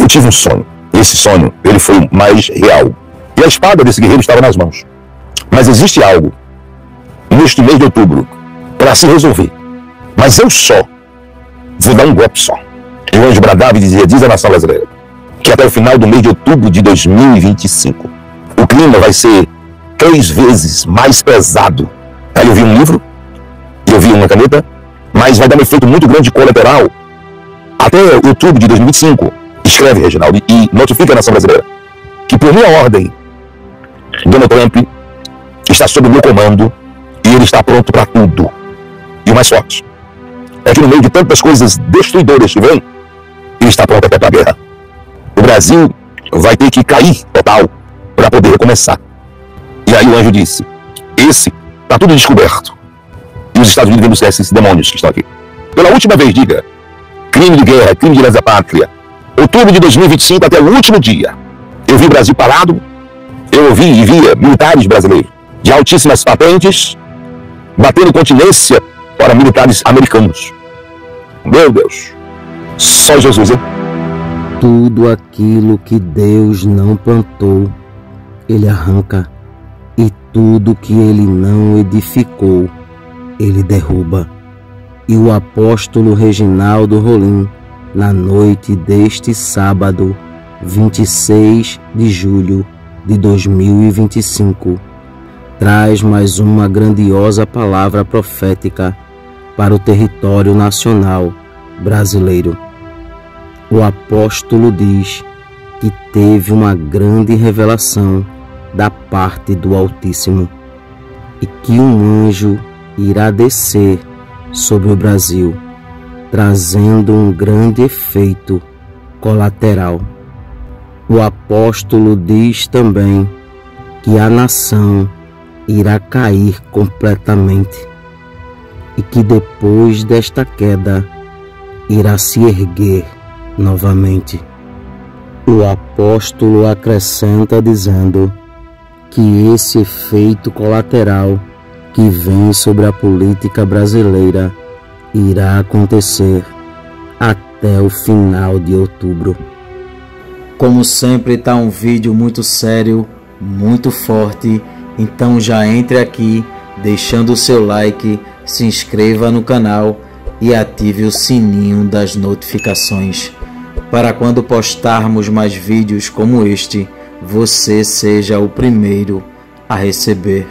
Eu tive um sonho. Esse sonho, ele foi o mais real. E a espada desse guerreiro estava nas mãos. Mas existe algo neste mês de outubro para se resolver. Mas eu só vou dar um golpe só. E o anjo bradava e dizia: diz a nação brasileira que até o final do mês de outubro de 2025 o clima vai ser 3 vezes mais pesado. Aí eu vi um livro, eu vi uma caneta, mas vai dar um efeito muito grande colateral até outubro de 2025. Escreve, Reginaldo, e notifica a nação brasileira que por minha ordem Donald Trump está sob o meu comando e ele está pronto para tudo. E o mais forte é que no meio de tantas coisas destruidoras que vem, ele está pronto até para a guerra. O Brasil vai ter que cair total para poder recomeçar. E aí o anjo disse: esse está tudo descoberto. E os Estados Unidos vêm buscar esses demônios que estão aqui. Pela última vez, diga: crime de guerra, crime de lesa pátria. Outubro de 2025 até o último dia. Eu vi o Brasil parado. Eu ouvi e via militares brasileiros de altíssimas patentes batendo continência para militares americanos. Meu Deus, só Jesus, hein? Tudo aquilo que Deus não plantou, Ele arranca, e tudo que Ele não edificou, Ele derruba. E o apóstolo Reginaldo Rolim, na noite deste sábado, 26 de julho de 2025, traz mais uma grandiosa palavra profética para o território nacional brasileiro. O apóstolo diz que teve uma grande revelação da parte do Altíssimo e que um anjo irá descer sobre o Brasil, trazendo um grande efeito colateral. O apóstolo diz também que a nação irá cair completamente e que depois desta queda irá se erguer novamente. O apóstolo acrescenta dizendo que esse efeito colateral que vem sobre a política brasileira irá acontecer até o final de outubro. Como sempre, está um vídeo muito sério, muito forte, então já entre aqui deixando o seu like, se inscreva no canal e ative o sininho das notificações, para quando postarmos mais vídeos como este, você seja o primeiro a receber.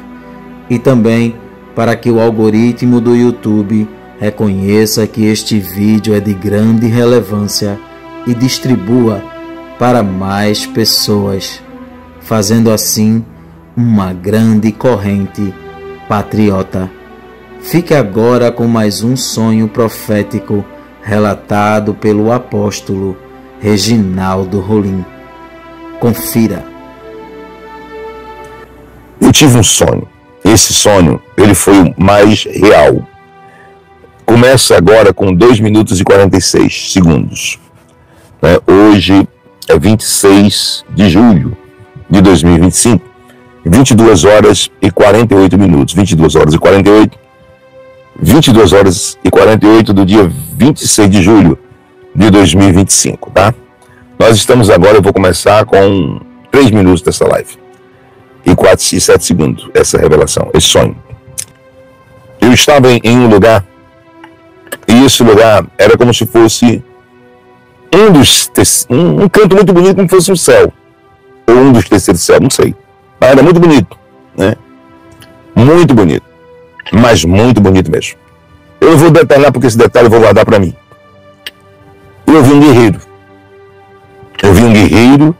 E também para que o algoritmo do YouTube reconheça que este vídeo é de grande relevância e distribua para mais pessoas, fazendo assim uma grande corrente patriota. Fique agora com mais um sonho profético relatado pelo apóstolo Reginaldo Rolim. Confira. Eu tive um sonho. Esse sonho, ele foi o mais real. Começa agora com 2 minutos e 46 segundos. Hoje é 26 de julho de 2025. 22 horas e 48 minutos. 22 horas e 48. 22 horas e 48 do dia 26 de julho de 2025, tá? Nós estamos agora, eu vou começar com 3 minutos dessa live. E 4 e 7 segundos, essa revelação, esse sonho. Eu estava em um lugar, e esse lugar era como se fosse um canto muito bonito, como se fosse um céu. Ou um dos terceiros céus, não sei. Mas era muito bonito, né? Muito bonito. Mas muito bonito mesmo. Eu não vou detalhar porque esse detalhe eu vou guardar para mim. Eu vi um guerreiro. Eu vi um guerreiro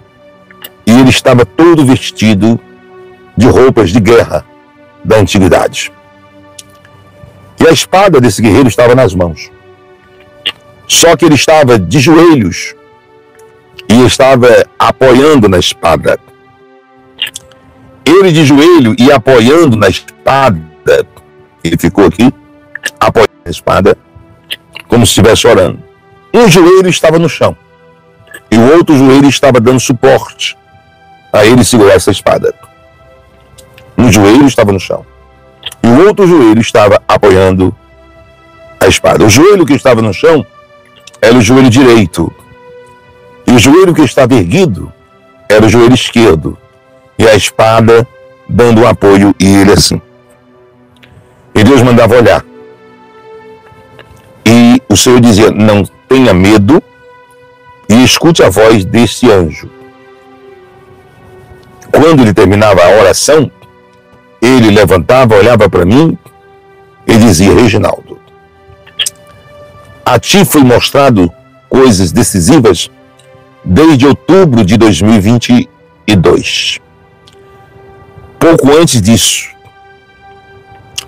e ele estava todo vestido de roupas de guerra da antiguidade. E a espada desse guerreiro estava nas mãos. Só que ele estava de joelhos e estava apoiando na espada. Ele de joelho e apoiando na espada, ele ficou aqui, apoiando a espada, como se estivesse orando. Um joelho estava no chão e o outro joelho estava dando suporte a ele segurar essa espada. Um joelho estava no chão e o outro joelho estava apoiando a espada. O joelho que estava no chão era o joelho direito e o joelho que estava erguido era o joelho esquerdo, e a espada dando um apoio, e ele assim. E Deus mandava olhar. E o Senhor dizia: não tenha medo e escute a voz desse anjo. Quando ele terminava a oração, ele levantava, olhava para mim e dizia: Reginaldo, a ti foi mostrado coisas decisivas desde outubro de 2022. Pouco antes disso.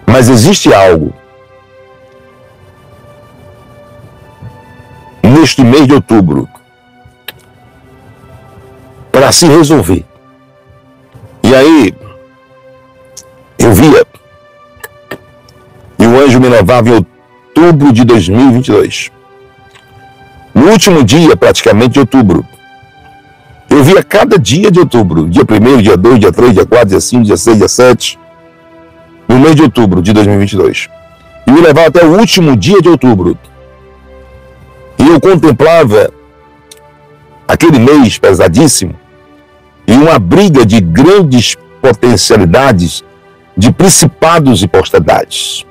Mas existe algo neste mês de outubro para se resolver. E aí eu via, e o anjo me levava em outubro de 2022. No último dia, praticamente, de outubro, eu via cada dia de outubro, dia 1º, dia 2, dia 3, dia 4, dia 5, dia 6, dia 7, no mês de outubro de 2022. E me levava até o último dia de outubro. E eu contemplava aquele mês pesadíssimo e uma briga de grandes potencialidades, de principados e potestades.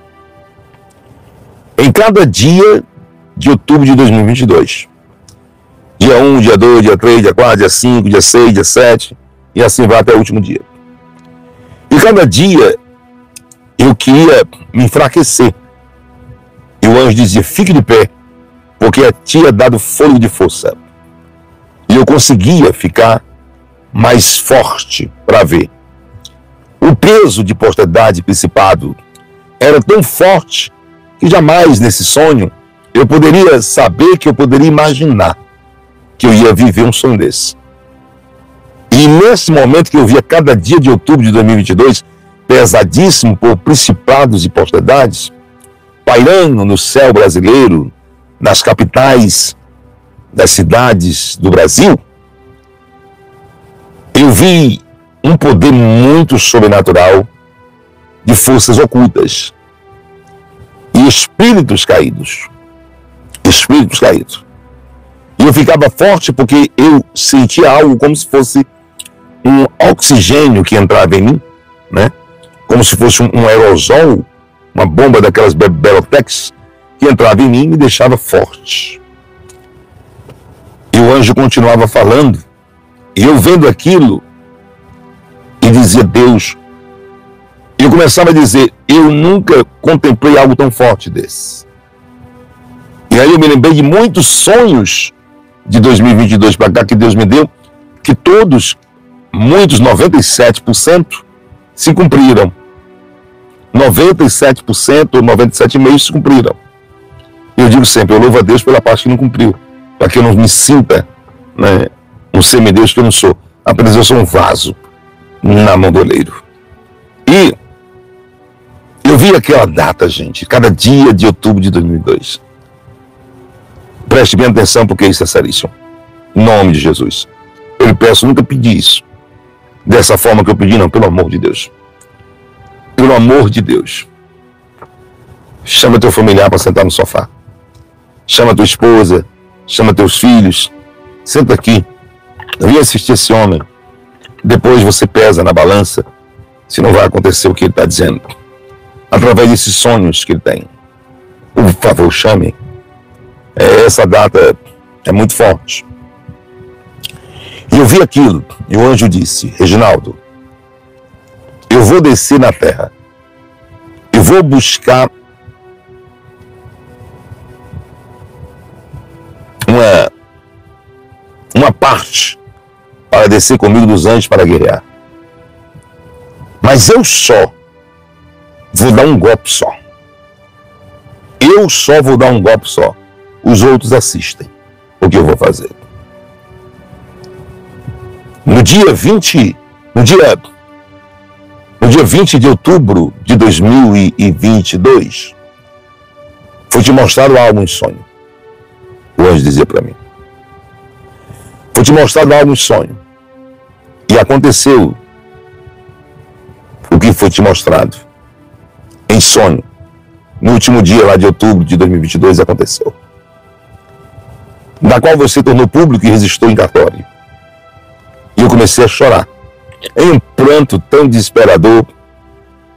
Em cada dia de outubro de 2022. Dia 1, dia 2, dia 3, dia 4, dia 5, dia 6, dia 7, e assim vai até o último dia. E cada dia eu queria me enfraquecer. E o anjo dizia: fique de pé, porque a ti é dado fôlego de força. E eu conseguia ficar mais forte para ver. O peso de potestade e principado era tão forte que jamais nesse sonho eu poderia saber, que eu poderia imaginar que eu ia viver um sonho desse. E nesse momento que eu via cada dia de outubro de 2022 pesadíssimo por principados e potestades, pairando no céu brasileiro, nas capitais das cidades do Brasil, eu vi um poder muito sobrenatural de forças ocultas e espíritos caídos. Espíritos caídos. E eu ficava forte porque eu sentia algo como se fosse um oxigênio que entrava em mim, né? Como se fosse um aerosol, uma bomba daquelas Belotex, que entrava em mim e me deixava forte. E o anjo continuava falando, e eu vendo aquilo, e dizia: Deus. E eu começava a dizer: eu nunca contemplei algo tão forte desse. E aí eu me lembrei de muitos sonhos de 2022 para cá que Deus me deu, que todos, muitos, 97%, se cumpriram. 97% ou 97,5% se cumpriram. Eu digo sempre: eu louvo a Deus pela parte que não cumpriu, para que eu não me sinta, né, um semideus que eu não sou. Apenas eu sou um vaso na mão do oleiro. E eu vi aquela data, gente, cada dia de outubro de 2002. Preste bem atenção, porque isso é seríssimo. Em nome de Jesus. Eu lhe peço, nunca pedi isso dessa forma que eu pedi, não, pelo amor de Deus. Pelo amor de Deus. Chama teu familiar para sentar no sofá. Chama tua esposa, chama teus filhos. Senta aqui. Vem assistir esse homem. Depois você pesa na balança se não vai acontecer o que ele está dizendo. Através desses sonhos que ele tem. Por favor, chame. Essa data é muito forte. E eu vi aquilo, e o anjo disse: Reginaldo, eu vou descer na terra, eu vou buscar uma parte para descer comigo dos anjos para guerrear. Mas eu só vou dar um golpe só. Eu só vou dar um golpe só. Os outros assistem o que eu vou fazer. No dia 20 de outubro de 2022, foi te mostrado algo em sonho. O anjo dizia para mim. Foi te mostrado algo em sonho. E aconteceu o que foi te mostrado em sonho. No último dia lá de outubro de 2022 aconteceu. da qual você tornou público e registrou em cartório. E eu comecei a chorar, em um pranto tão desesperador.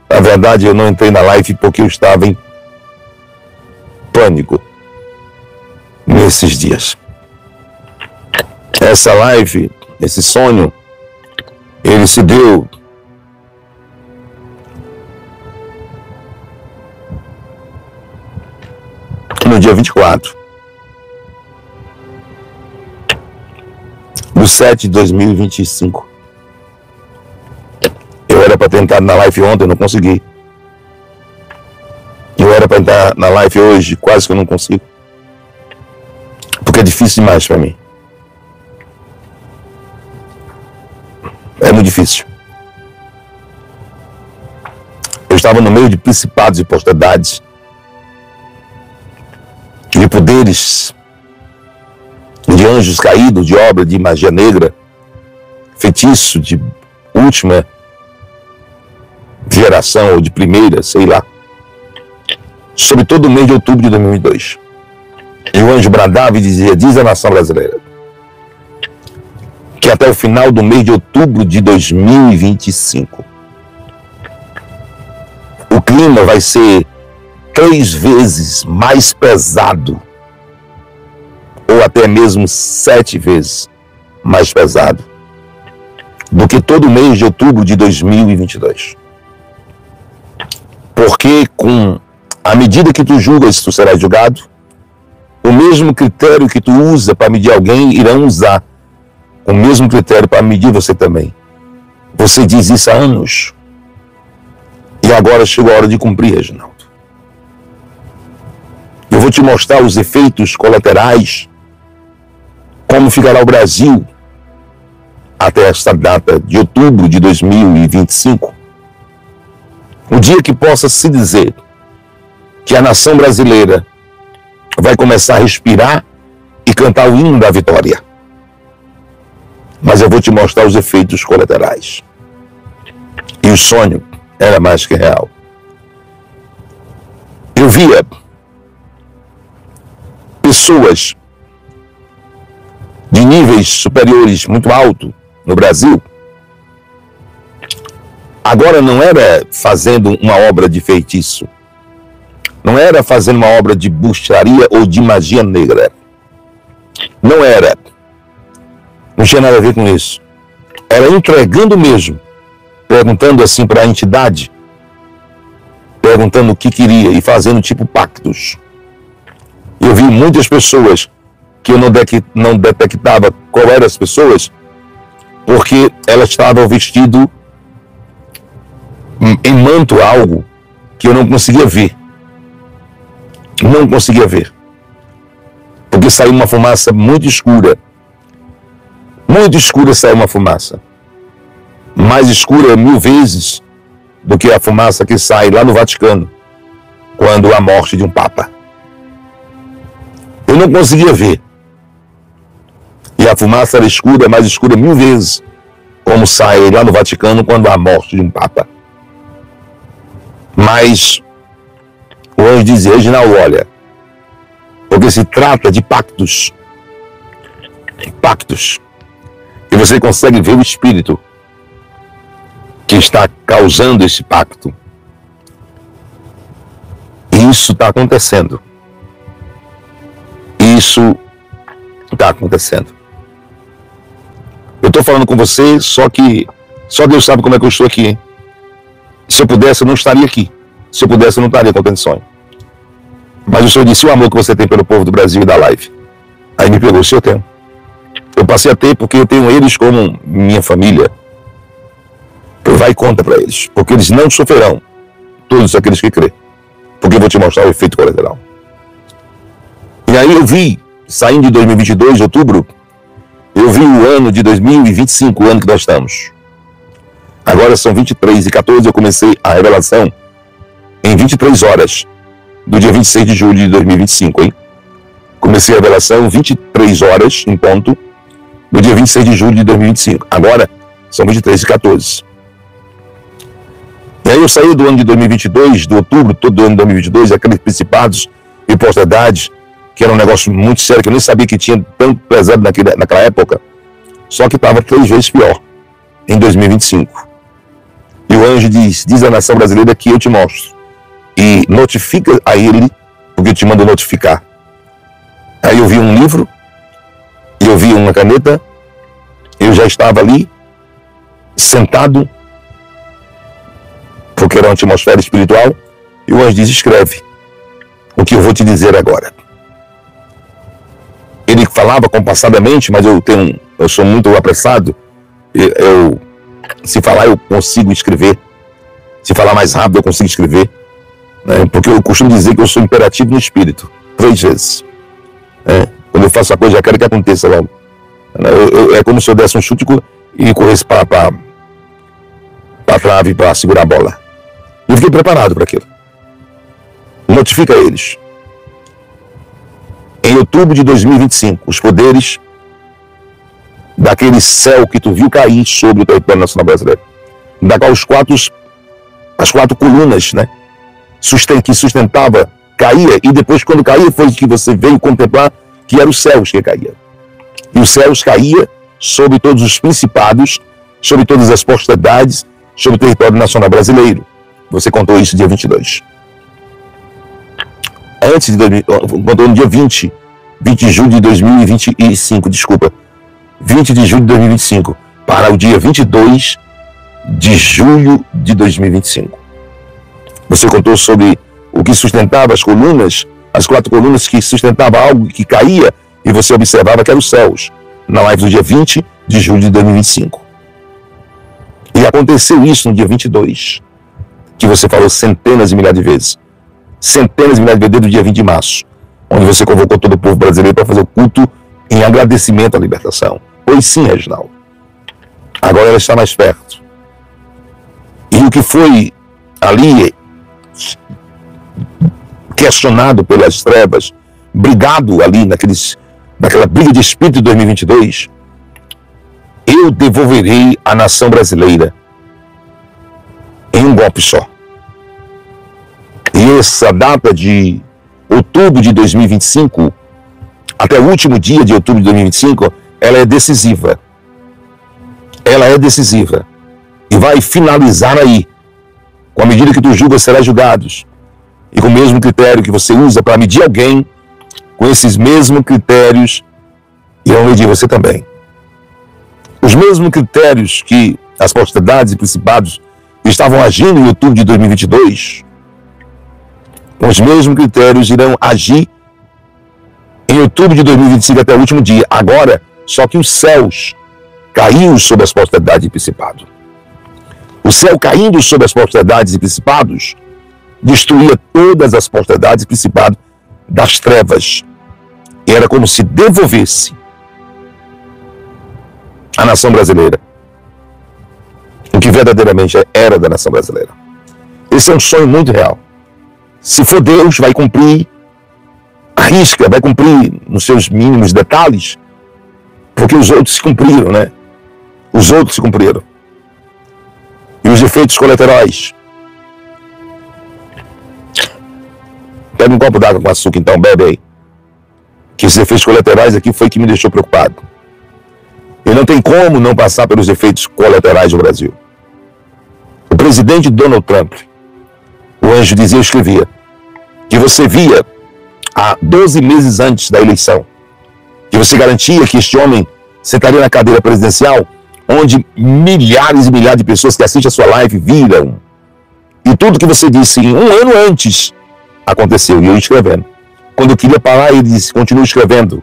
Na verdade, eu não entrei na live porque eu estava em pânico nesses dias. Essa live, esse sonho, ele se deu no dia 24/7/2025. Eu era para ter entrado na live ontem, eu não consegui. Eu era para entrar na live hoje, quase que eu não consigo. Porque é difícil demais para mim. É muito difícil. Eu estava no meio de principados e potestades, de poderes, de anjos caídos, de obra de magia negra, feitiço de última geração ou de primeira, sei lá, sobre todo o mês de outubro de 2002. E o anjo bradava e dizia: diz a nação brasileira que até o final do mês de outubro de 2025 o clima vai ser 3 vezes mais pesado, ou até mesmo 7 vezes mais pesado do que todo o mês de outubro de 2022. Porque à medida que tu julgas, tu serás julgado. O mesmo critério que tu usa para medir alguém, irão usar o mesmo critério para medir você também. Você diz isso há anos. E agora chegou a hora de cumprir, Reginaldo. Eu vou te mostrar os efeitos colaterais, como ficará o Brasil até esta data de outubro de 2025. O dia que possa se dizer que a nação brasileira vai começar a respirar e cantar o hino da vitória. Mas eu vou te mostrar os efeitos colaterais. E o sonho era mais que real. Eu via pessoas de níveis superiores muito alto no Brasil. Agora não era fazendo uma obra de feitiço, não era fazendo uma obra de bruxaria ou de magia negra. Não era. Não tinha nada a ver com isso. Era entregando mesmo, perguntando assim para a entidade, perguntando o que queria e fazendo tipo pactos. Eu vi muitas pessoas que eu não detectava qual eram as pessoas, porque elas estavam vestidas em manto algo que eu não conseguia ver. Não conseguia ver. Porque saiu uma fumaça muito escura. Muito escura saiu uma fumaça. Mais escura 1000 vezes do que a fumaça que sai lá no Vaticano, quando há a morte de um Papa. Eu não conseguia ver. E a fumaça era escura, mais escura 1000 vezes, como sai lá no Vaticano quando há a morte de um Papa. Mas o anjo dizia: Reginaldo, olha, porque se trata de pactos. Pactos. E você consegue ver o espírito que está causando esse pacto. E isso está acontecendo. Isso está acontecendo. Eu estou falando com você, só Deus sabe como é que eu estou aqui. Se eu pudesse, eu não estaria aqui. Se eu pudesse, eu não estaria contando sonho. Mas o Senhor disse: o amor que você tem pelo povo do Brasil e da live. Aí me pegou: se eu tenho. Eu passei a ter porque eu tenho eles como minha família. Eu vai e conta para eles. Porque eles não sofrerão, todos aqueles que crê. Porque eu vou te mostrar o efeito colateral. E aí eu vi, saindo de 2022, de outubro, eu vi o ano de 2025, o ano que nós estamos. Agora são 23h14, eu comecei a revelação em 23 horas do dia 26 de julho de 2025, hein? Comecei a revelação 23 horas em ponto do dia 26 de julho de 2025. Agora são 23h14. E aí eu saí do ano de 2022, do outubro, todo o ano de 2022, aqueles principados e potestades que era um negócio muito sério, que eu nem sabia que tinha tanto pesado naquela época, só que estava 3 vezes pior em 2025. E o anjo diz à nação brasileira que eu te mostro, e notifica a ele, porque eu te mando notificar. Aí eu vi um livro, eu vi uma caneta, eu já estava ali, sentado, porque era uma atmosfera espiritual, e o anjo diz: escreve o que eu vou te dizer agora. Ele falava compassadamente, mas eu sou muito apressado, se falar eu consigo escrever, se falar mais rápido eu consigo escrever, né? Porque eu costumo dizer que eu sou imperativo no espírito, 3 vezes. Quando eu faço a coisa, já quero que aconteça logo. É como se eu desse um chute e corresse para a trave para segurar a bola. Eu fiquei preparado para aquilo. Notifica eles. Em outubro de 2025, os poderes daquele céu que tu viu cair sobre o território nacional brasileiro, da qual as 4 colunas, né, que sustentava, caía, e depois quando caía foi que você veio contemplar que eram os céus que caíam. E os céus caía sobre todos os principados, sobre todas as potestades, sobre o território nacional brasileiro. Você contou isso dia 22. Contou no dia 20 de julho de 2025, desculpa. 20 de julho de 2025, para o dia 22 de julho de 2025. Você contou sobre o que sustentava as colunas, as 4 colunas que sustentavam algo que caía, e você observava que eram os céus, na live do dia 20 de julho de 2025. E aconteceu isso no dia 22, que você falou centenas e milhares de vezes. Centenas e milhares de vezes desde o dia 20 de março, onde você convocou todo o povo brasileiro para fazer o culto em agradecimento à libertação. Pois sim, Reginaldo. Agora ela está mais perto. E o que foi ali questionado pelas trevas, brigado ali naquela briga de espírito de 2022, eu devolverei a nação brasileira em um golpe só. E essa data de outubro de 2025, até o último dia de outubro de 2025, ela é decisiva. Ela é decisiva. E vai finalizar aí. Com a medida que tu julgas, serás julgados. E com o mesmo critério que você usa para medir alguém, com esses mesmos critérios, irão medir você também. Os mesmos critérios que as potestades e principados estavam agindo em outubro de 2022, com os mesmos critérios irão agir em outubro de 2025 até o último dia. Agora, só que os céus caíram sobre as potestades e principados. O céu caindo sobre as potestades e principados destruía todas as potestades e principados das trevas. E era como se devolvesse a nação brasileira o que verdadeiramente era da nação brasileira. Esse é um sonho muito real. Se for Deus, vai cumprir a risca, vai cumprir nos seus mínimos detalhes, porque os outros se cumpriram, né? Os outros se cumpriram. E os efeitos colaterais. Pega um copo d'água com açúcar, então, bebe aí. Que esses efeitos colaterais aqui foi que me deixou preocupado. E não tem como não passar pelos efeitos colaterais do Brasil. O presidente Donald Trump, o anjo dizia, eu escrevia, que você via há 12 meses antes da eleição, que você garantia que este homem sentaria na cadeira presidencial, onde milhares e milhares de pessoas que assistem a sua live viram. E tudo que você disse em um ano antes aconteceu, e eu escrevendo. Quando eu queria parar, ele disse, continue escrevendo.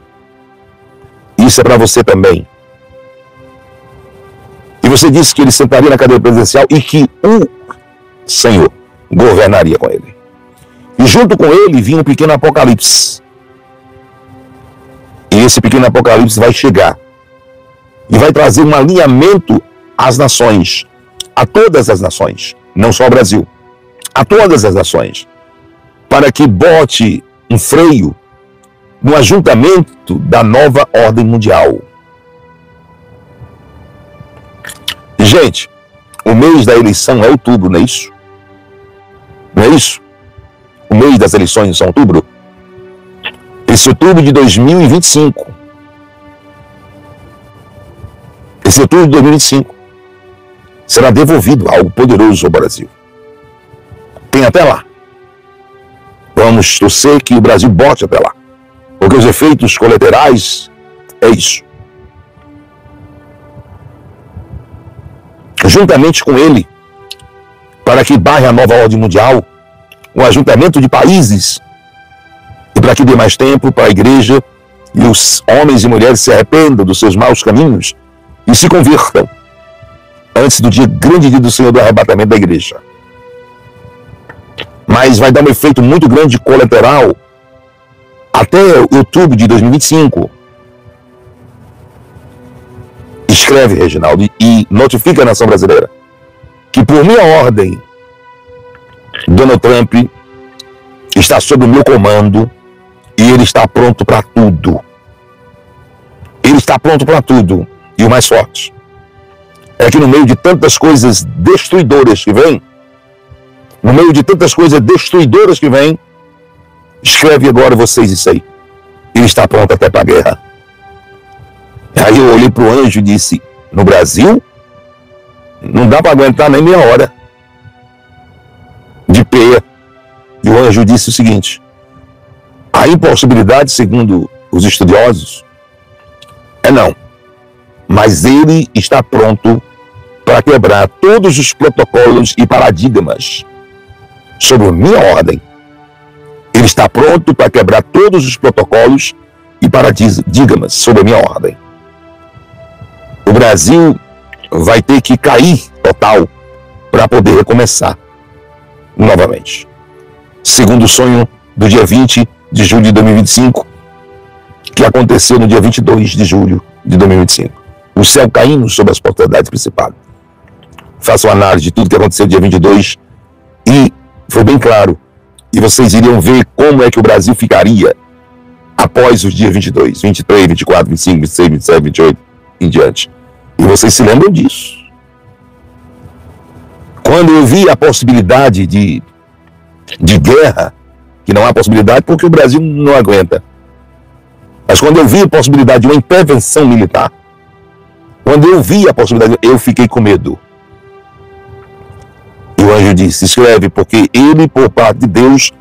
Isso é para você também. E você disse que ele sentaria na cadeira presidencial e que o Senhor governaria com ele. E junto com ele vinha um pequeno apocalipse. E esse pequeno apocalipse vai chegar. E vai trazer um alinhamento às nações. A todas as nações. Não só ao Brasil. A todas as nações. Para que bote um freio no ajuntamento da nova ordem mundial. E, gente, o mês da eleição é outubro, não é isso? Não é isso? O mês das eleições é outubro. Esse outubro de 2025. Esse outubro de 2025 será devolvido algo poderoso ao Brasil. Tem até lá. Vamos torcer que o Brasil bote até lá. Porque os efeitos colaterais é isso. Juntamente com ele, para que barre a nova ordem mundial, um ajuntamento de países, e para que dê mais tempo para a igreja e os homens e mulheres se arrependam dos seus maus caminhos e se convertam antes do grande dia do Senhor do arrebatamento da igreja. Mas vai dar um efeito muito grande colateral até outubro de 2025. Escreve, Reginaldo, e notifica a nação brasileira que por minha ordem, Donald Trump está sob o meu comando e ele está pronto para tudo. Ele está pronto para tudo. E o mais forte é que no meio de tantas coisas destruidoras que vêm, escreve agora vocês isso aí. Ele está pronto até para a guerra. Aí eu olhei para o anjo e disse, no Brasil, não dá para aguentar nem meia hora de pé. E o anjo disse o seguinte, a impossibilidade, segundo os estudiosos, é não. Mas ele está pronto para quebrar todos os protocolos e paradigmas sob a minha ordem. Ele está pronto para quebrar todos os protocolos e paradigmas sob a minha ordem. O Brasil vai ter que cair total para poder recomeçar novamente. Segundo o sonho do dia 20 de julho de 2025, que aconteceu no dia 22 de julho de 2025. O céu caindo sobre as propriedades principais. Façam análise de tudo que aconteceu no dia 22 e foi bem claro. E vocês iriam ver como é que o Brasil ficaria após os dias 22, 23, 24, 25, 26, 27, 28 em diante. E vocês se lembram disso. Quando eu vi a possibilidade de guerra, que não há possibilidade porque o Brasil não aguenta. Mas quando eu vi a possibilidade de uma intervenção militar, quando eu vi a possibilidade, eu fiquei com medo. E o anjo disse, escreve, porque ele, por parte de Deus,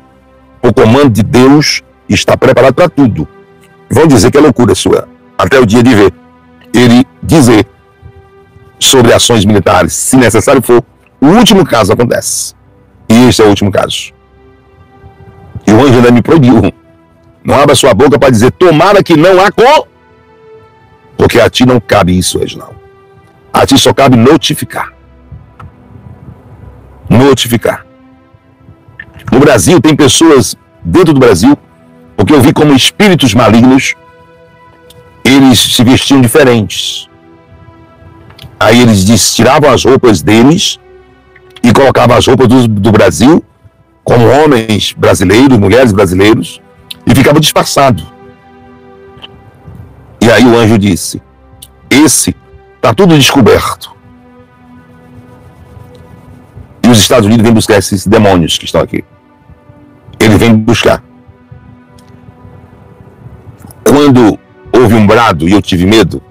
por comando de Deus, está preparado para tudo. Vão dizer que é loucura sua, até o dia de ver ele dizer sobre ações militares, se necessário for, o último caso acontece. E este é o último caso. E o anjo ainda me proibiu. Não abra sua boca para dizer, tomara que não há como. Porque a ti não cabe isso, Reginaldo. A ti só cabe notificar. Notificar. No Brasil, tem pessoas dentro do Brasil, porque eu vi como espíritos malignos, eles se vestiam diferentes. Aí eles tiravam as roupas deles e colocavam as roupas do Brasil, como homens brasileiros, mulheres brasileiros, e ficavam disfarçados. E aí o anjo disse, esse está tudo descoberto. E os Estados Unidos vêm buscar esses demônios que estão aqui. Ele vem buscar. Quando houve um brado e eu tive medo,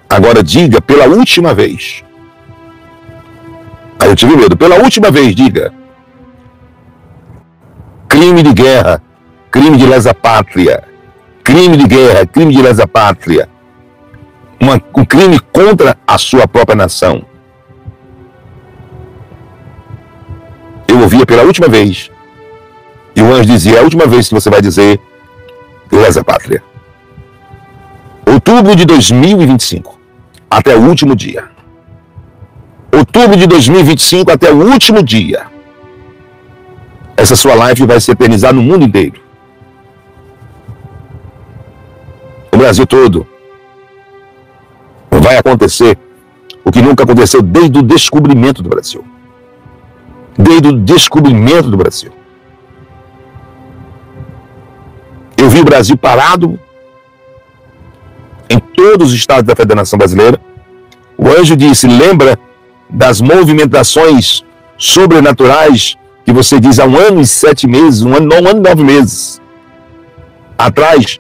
agora diga pela última vez. Aí eu tive medo. Pela última vez, diga. Crime de guerra, crime de lesa pátria. Crime de guerra, crime de lesa pátria. Um crime contra a sua própria nação. Eu ouvia pela última vez. E o anjo dizia, é a última vez que você vai dizer lesa pátria. Outubro de 2025, até o último dia. Outubro de 2025 até o último dia. Essa sua live vai se eternizar no mundo inteiro. O Brasil todo. Vai acontecer o que nunca aconteceu desde o descobrimento do Brasil. Desde o descobrimento do Brasil. Eu vi o Brasil parado em todos os estados da Federação Brasileira. O anjo disse, lembra das movimentações sobrenaturais que você diz há 1 ano e 7 meses, 1 ano e 9 meses. atrás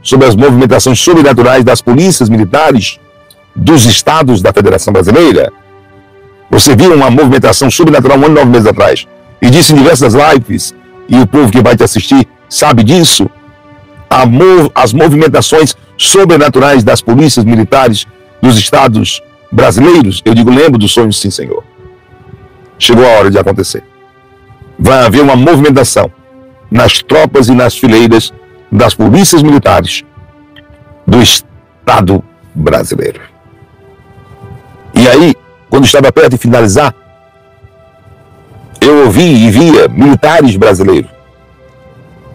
sobre as movimentações sobrenaturais das polícias militares dos estados da Federação Brasileira. Você viu uma movimentação sobrenatural 1 ano e 9 meses atrás. E disse em diversas lives, e o povo que vai te assistir sabe disso, as movimentações sobrenaturais das polícias militares dos estados brasileiros. Eu digo, lembro do sonho, sim, Senhor. Chegou a hora de acontecer. Vai haver uma movimentação nas tropas e nas fileiras das polícias militares do Estado brasileiro. E aí, quando estava perto de finalizar, eu ouvi e via militares brasileiros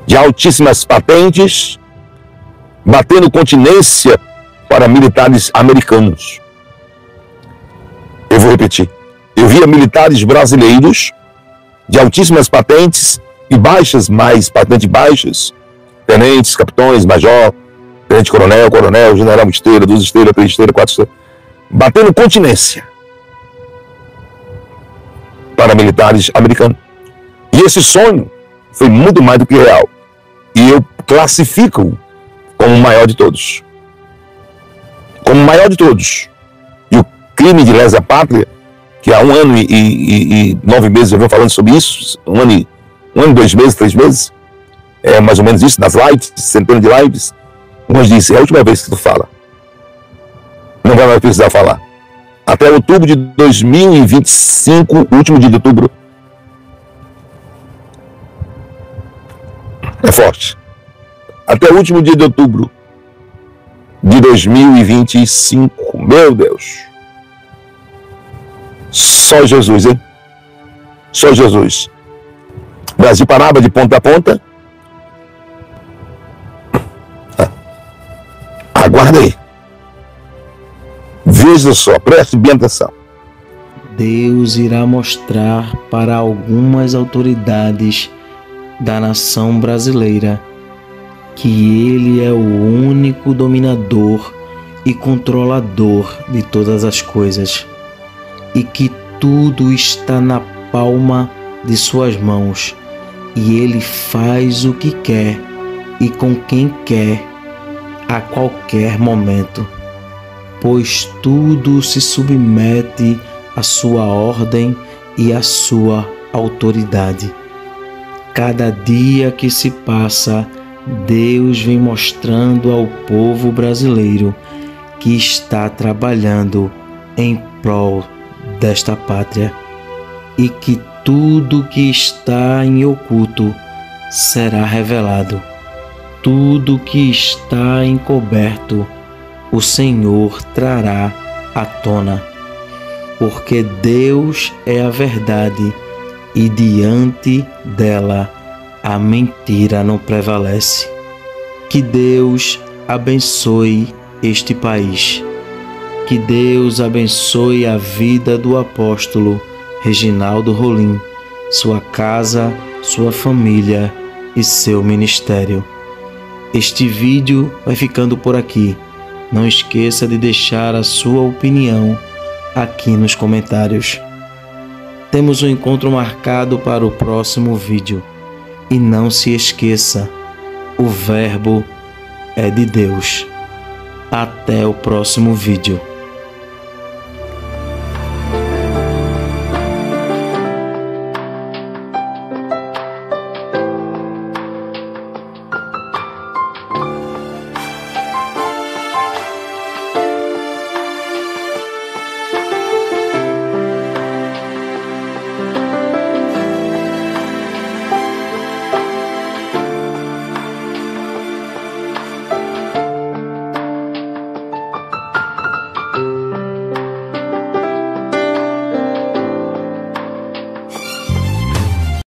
de altíssimas patentes batendo continência para militares americanos. Eu vou repetir. Eu via militares brasileiros de altíssimas patentes e baixas, mais patentes baixas, tenentes, capitões, major, tenente coronel, coronel, general esteira, 2 estrelas, 3 estrelas, 4 estrelas, batendo continência para militares americanos. E esse sonho foi muito mais do que real. E eu classifico-o como o maior de todos. Como o maior de todos. E o crime de lesa pátria, que há 1 ano e 9 meses eu venho falando sobre isso, 1 ano e 2 meses, 3 meses, é mais ou menos isso, nas lives, centenas de lives, umas dizem, é a última vez que tu fala. Não vai mais precisar falar. Até outubro de 2025, último dia de outubro, é forte. Até o último dia de outubro de 2025, meu Deus. Só Jesus, hein? Só Jesus. Brasil parava de ponta a ponta. Aguarda aí. Veja só, preste bem atenção. Deus irá mostrar para algumas autoridades da nação brasileira que Ele é o único dominador e controlador de todas as coisas e que tudo está na palma de suas mãos e Ele faz o que quer e com quem quer a qualquer momento, pois tudo se submete à sua ordem e à sua autoridade. Cada dia que se passa, Deus vem mostrando ao povo brasileiro que está trabalhando em prol desta pátria e que tudo que está em oculto será revelado. Tudo que está encoberto, o Senhor trará à tona, porque Deus é a verdade e diante dela a mentira não prevalece. Que Deus abençoe este país. Que Deus abençoe a vida do apóstolo Reginaldo Rolim, sua casa, sua família e seu ministério. Este vídeo vai ficando por aqui. Não esqueça de deixar a sua opinião aqui nos comentários. Temos um encontro marcado para o próximo vídeo. E não se esqueça, o Verbo é de Deus. Até o próximo vídeo.